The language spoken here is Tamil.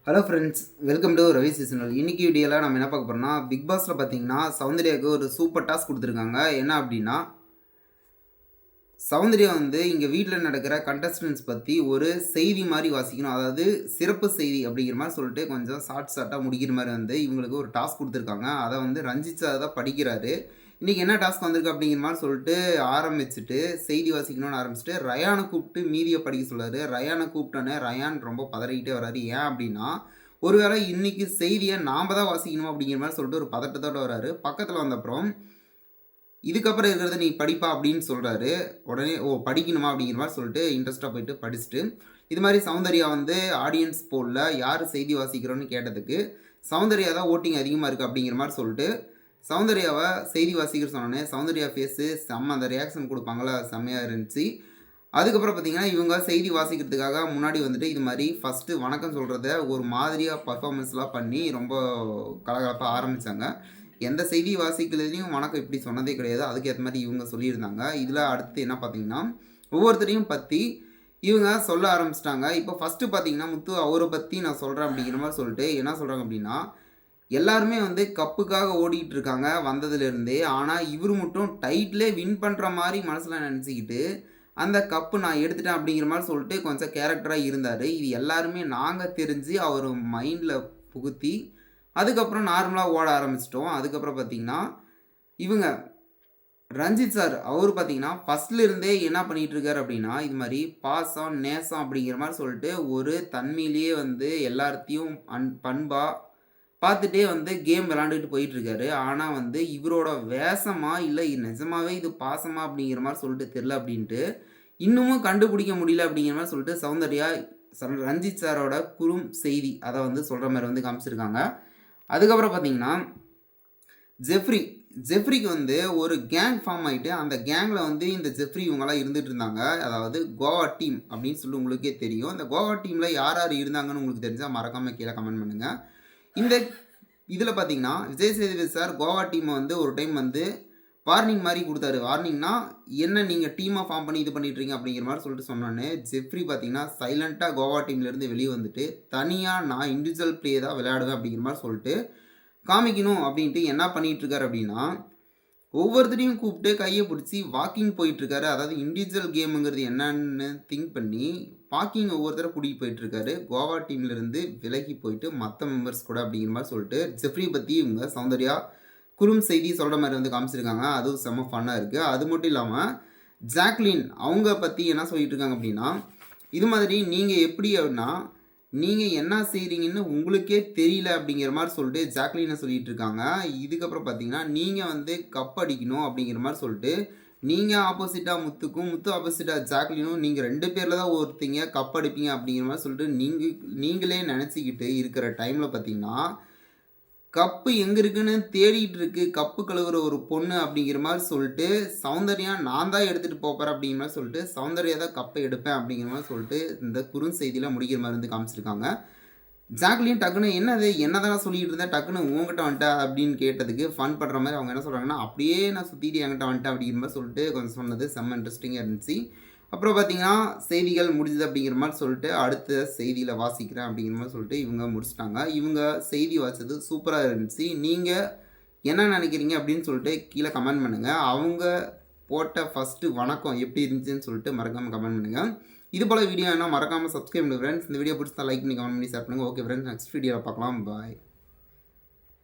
Hello friends, welcome to Ravi seasonal. இன்னைக்கு வீடியோவில் நம்ம என்ன பார்க்க போகிறோம்னா, பிக் பாஸில் பார்த்தீங்கன்னா சௌந்தர்யாவுக்கு ஒரு சூப்பர் டாஸ்க் கொடுத்துருக்காங்க. என்ன அப்படின்னா, சௌந்தர்யா வந்து இங்கே வீட்டில் நடக்கிற கண்டஸ்டன்ஸ் பற்றி ஒரு செய்தி மாதிரி வாசிக்கணும். அதாவது சிறப்பு செய்தி அப்படிங்கிற மாதிரி சொல்லிட்டு கொஞ்சம் ஷார்ட்டாக முடிக்கிற மாதிரி வந்து இவங்களுக்கு ஒரு டாஸ்க் கொடுத்துருக்காங்க. அதை வந்து ரஞ்சித் சார் தான் படிக்கிறாரு. இன்றைக்கி என்ன டாஸ்க் வந்திருக்கு அப்படிங்கிற மாதிரி சொல்லிட்டு ஆரம்பிச்சுட்டு செய்தி வாசிக்கணும்னு ஆரம்பிச்சுட்டு ரயானை கூப்பிட்டு மீதியை படிக்க சொல்கிறாரு. ரயானை கூப்பிட்டோன்னே ரயான் ரொம்ப பதறிக்கிட்டே வராரு. ஏன் அப்படின்னா, ஒருவேளை இன்றைக்கி செய்தியை நாம் தான் வாசிக்கணும் அப்படிங்கிற மாதிரி சொல்லிட்டு ஒரு பதட்டத்தோடு வராரு. பக்கத்தில் வந்தப்புறம் இதுக்கப்புறம் இருக்கிறத நீ படிப்பா அப்படின்னு சொல்கிறாரு. உடனே படிக்கணுமா அப்படிங்கிற மாதிரி சொல்லிட்டு இன்ட்ரெஸ்ட்டாக போயிட்டு படிச்சுட்டு, இது மாதிரி சௌந்தர்யா வந்து ஆடியன்ஸ் போலில் யார் செய்தி வாசிக்கிறோன்னு கேட்டதுக்கு சௌந்தர்யா தான் ஓட்டிங் அதிகமாக இருக்குது அப்படிங்கிற மாதிரி சொல்லிட்டு சௌந்தர்யாவை செய்தி வாசிக்கிற சொன்னோன்னே சௌந்தர்யா ஃபேஸு செம்ம அந்த ரியாக்ஷன் கொடுப்பாங்களா செம்மையாக இருந்துச்சு. அதுக்கப்புறம் பார்த்திங்கன்னா இவங்க செய்தி வாசிக்கிறதுக்காக முன்னாடி வந்துட்டு இது மாதிரி ஃபஸ்ட்டு வணக்கம் சொல்கிறத ஒரு மாதிரியாக பர்ஃபார்மன்ஸ்லாம் பண்ணி ரொம்ப கலகலப்பாக ஆரம்பித்தாங்க. எந்த செய்தி வாசிக்கிறதுலையும் வணக்கம் இப்படி சொன்னதே கிடையாது. அதுக்கேற்ற மாதிரி இவங்க சொல்லியிருந்தாங்க. இதில் அடுத்து என்ன பார்த்தீங்கன்னா, ஒவ்வொருத்தரையும் பற்றி இவங்க சொல்ல ஆரம்பிச்சிட்டாங்க. இப்போ ஃபஸ்ட்டு பார்த்தீங்கன்னா முத்து அவரை பற்றி நான் சொல்கிறேன் அப்படிங்கிற மாதிரி சொல்லிட்டு என்ன சொல்கிறாங்க அப்படின்னா, எல்லாருமே வந்து கப்புக்காக ஓடிக்கிட்டு இருக்காங்க வந்ததுலேருந்தே. ஆனால் இவர் மட்டும் டைட்டிலே வின் பண்ணுற மாதிரி மனசில் நினச்சிக்கிட்டு அந்த கப்பு நான் எடுத்துட்டேன் அப்படிங்கிற மாதிரி சொல்லிட்டு கொஞ்சம் கேரக்டராக இருந்தார். இது எல்லாருமே நாங்கள் தெரிஞ்சு அவர் மைண்டில் புகுத்தி அதுக்கப்புறம் நார்மலாக ஓட ஆரம்பிச்சிட்டோம். அதுக்கப்புறம் பார்த்திங்கன்னா இவங்க ரஞ்சித் சார் அவர் பார்த்திங்கன்னா ஃபஸ்ட்லேருந்தே என்ன பண்ணிகிட்ருக்காரு அப்படின்னா, இது மாதிரி பாசம் நேசம் அப்படிங்கிற மாதிரி சொல்லிட்டு ஒரு தன்மையிலேயே வந்து எல்லாத்தையும் பண்பாக பார்த்துட்டே வந்து கேம் விளாண்டுட்டு போயிட்டுருக்காரு. ஆனால் வந்து இவரோட வேஷமா இல்லை நிஜமாகவே இது பாசமா அப்படிங்கிற மாதிரி சொல்லிட்டு தெரில அப்படின்ட்டு இன்னமும் கண்டுபிடிக்க முடியல அப்படிங்கிற மாதிரி சொல்லிட்டு சௌந்தர்யா ரஞ்சித் சாரோட குறும் செய்தி அதை வந்து சொல்கிற மாதிரி வந்து காமிச்சிருக்காங்க. அதுக்கப்புறம் பார்த்தீங்கன்னா ஜெஃப்ரிக்கு வந்து ஒரு கேங் ஃபார்ம் ஆகிட்டு அந்த கேங்கில் வந்து இந்த ஜெஃப்ரி இவங்கெல்லாம் இருந்துகிட்டு இருந்தாங்க. அதாவது கோவா டீம் அப்படின்னு சொல்லி உங்களுக்கே தெரியும். இந்த கோவா டீமில் யார் யார் இருந்தாங்கன்னு உங்களுக்கு தெரிஞ்சால் மறக்காமல் கீழே கமெண்ட் பண்ணுங்கள். இந்த இதில் பார்த்தீங்கன்னா விஜய் சேதுபதி சார் கோவா டீமை வந்து ஒரு டைம் வந்து வார்னிங் மாதிரி கொடுத்தாரு. வார்னிங்னா என்ன நீங்கள் டீமாக ஃபார்ம் பண்ணி இது பண்ணிட்டுருங்க அப்படிங்கிற மாதிரி சொல்லிட்டு சொன்னோன்னே ஜெஃப்ரி பார்த்தீங்கன்னா சைலண்ட்டாக கோவா டீம்லேருந்து வெளியே வந்துட்டு தனியாக நான் இண்டிவிஜுவல் ப்ளே தான் விளையாடுவேன் அப்படிங்கிற மாதிரி சொல்லிட்டு காமிக்கணும் அப்படின்ட்டு என்ன பண்ணிகிட்ருக்காரு அப்படின்னா, ஒவ்வொருத்தரையும் கூப்பிட்டு கையை பிடிச்சி வாக்கிங் போயிட்டுருக்காரு. அதாவது இண்டிவிஜுவல் கேமுங்கிறது என்னன்னு திங்க் பண்ணி வாக்கிங் ஒவ்வொருத்தரை கூட்டிகிட்டு போயிட்டுருக்காரு. கோவா டீம்லேருந்து விலகி போயிட்டு மற்ற மெம்பர்ஸ் கூட அப்படிங்கிற மாதிரி சொல்லிட்டு ஜெஃப்ரி பற்றி இவங்க சௌந்தர்யா குறும் செய்தி சொல்கிற மாதிரி வந்து காமிச்சிருக்காங்க. அதுவும் செம்ம ஃபன்னாக இருக்குது. அது மட்டும் இல்லாமல் ஜாக்லின் அவங்க பற்றி என்ன சொல்லிட்டு இருக்காங்க அப்படின்னா, இது மாதிரி நீங்கள் எப்படி அப்படின்னா நீங்கள் என்ன செய்கிறீங்கன்னு உங்களுக்கே தெரியல அப்படிங்கிற மாதிரி சொல்லிட்டு ஜாக்லினை சொல்லிகிட்டு இருக்காங்க. இதுக்கப்புறம் பார்த்தீங்கன்னா நீங்கள் வந்து கப் அடிக்கணும் அப்படிங்கிற மாதிரி சொல்லிட்டு நீங்கள் ஆப்போசிட்டாக முத்துக்கும் முத்து ஆப்போசிட்டாக ஜாக்லினும் நீங்கள் 2 பேரில் தான் ஒருத்தீங்க கப் அடிப்பீங்க அப்படிங்கிற மாதிரி சொல்லிட்டு நீங்களே நினச்சிக்கிட்டு இருக்கிற டைமில் பார்த்தீங்கன்னா கப்பு எங்கே இருக்குன்னு தேடிட்டு இருக்கு கப்பு கழுவுற ஒரு பொண்ணு அப்படிங்கிற மாதிரி சொல்லிட்டு சௌந்தர்யா நான் தான் எடுத்துகிட்டு போகிறேன் அப்படிங்கிற மாதிரி சொல்லிட்டு சௌந்தர்யா தான் கப்பை எடுப்பேன் அப்படிங்கிற மாதிரி சொல்லிட்டு இந்த குறுஞ்செய்தியில் முடிக்கிற மாதிரி வந்து காமிச்சிருக்காங்க. ஜாக்லின் டக்குன்னு என்னது என்ன தானே சொல்லிட்டு இருந்தேன் டக்குன்னு உங்ககிட்ட வந்துட்டா அப்படின்னு கேட்டதுக்கு ஃபன் பண்ணுற மாதிரி அவங்க என்ன சொல்கிறாங்கன்னா அப்படியே நான் சுற்றிட்டு என்கிட்ட வந்துட்டேன் அப்படிங்கிற மாதிரி சொல்லிட்டு கொஞ்சம் சொன்னது செம்ம இன்ட்ரெஸ்டிங்காக இருந்துச்சு. அப்புறம் பார்த்தீங்கன்னா செய்திகள் முடிஞ்சது அப்படிங்கிற மாதிரி சொல்லிட்டு அடுத்த செய்தியில் வாசிக்கிறேன் அப்படிங்கிற மாதிரி சொல்லிட்டு இவங்க முடிச்சிட்டாங்க. இவங்க செய்தி வாசித்தது சூப்பராக இருந்துச்சு. நீங்கள் என்ன நினைக்கிறீங்க அப்படின்னு சொல்லிட்டு கீழே கமெண்ட் பண்ணுங்கள். அவங்க போட்ட ஃபஸ்ட்டு வணக்கம் எப்படி இருந்துச்சுன்னு சொல்லிட்டு மறக்காமல் கமெண்ட் பண்ணுங்கள். இது போல் வீடியோ என்ன மறக்காமல் சப்ஸ்கிரைப் பண்ணுங்கள் ஃப்ரெண்ட்ஸ். இந்த வீடியோ பிடிச்சா லைக் பண்ணி கமெண்ட் பண்ணி ஷேர் பண்ணுங்கள். ஓகே ஃப்ரெண்ட்ஸ், நெக்ஸ்ட் வீடியோவில் பார்க்கலாம். பாய்.